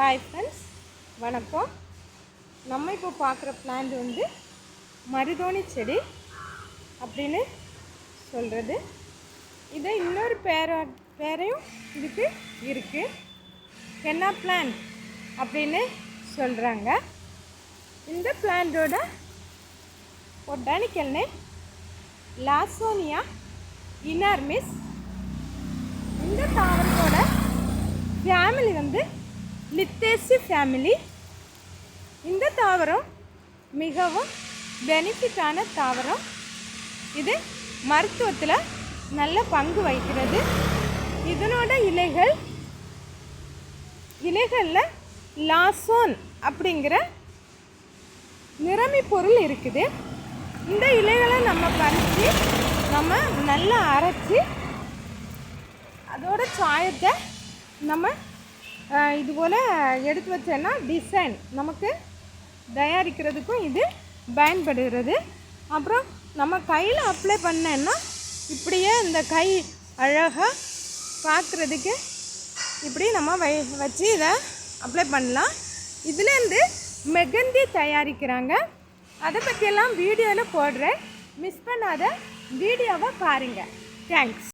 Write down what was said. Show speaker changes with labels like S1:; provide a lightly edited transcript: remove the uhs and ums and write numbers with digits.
S1: Hi friends, வணக்கம். நம்ம இப்போ பார்க்குற பிளான்ட் வந்து மருதோணி செடி அப்படின்னு சொல்கிறது. இதை இன்னொரு பேரையும் இதுக்கு இருக்குது. ஹென்னா பிளான்ட் அப்படின்னு சொல்கிறாங்க. இந்த பிளான்ட்டோட பொட்டானிக்கல் நேம் லாசோனியா இனார்மிஸ். இந்த தாவரத்தோட ஃபேமிலி வந்து லித்தேசி ஃபேமிலி. இந்த தாவரம் மிகவும் பெனிஃபிட்டான தாவரம். இது மருத்துவத்தில் நல்ல பங்கு வகிக்கிறது. இதனோட இலைகளில் லாசோன் அப்படிங்கிற நிறமி பொருள் இருக்குது. இந்த இலைகளை நம்ம பறித்து நம்ம நல்லா அரைச்சி அதோட சாயத்தை நம்ம இதுபோல் எடுத்து வச்சோன்னா டிசைன் நமக்கு தயாரிக்கிறதுக்கும் இது பயன்படுகிறது. அப்புறம் நம்ம கையில் அப்ளை பண்ணேன்னா இப்படியே இந்த கை அழகாக பார்க்குறதுக்கு இப்படி நம்ம வச்சு இதை அப்ளை பண்ணலாம். இதுலேருந்து மெகந்தி தயாரிக்கிறாங்க. அதை பற்றியெல்லாம் வீடியோவில் போடுறேன். மிஸ் பண்ணாத வீடியோவை பாருங்கள். தேங்க்ஸ்.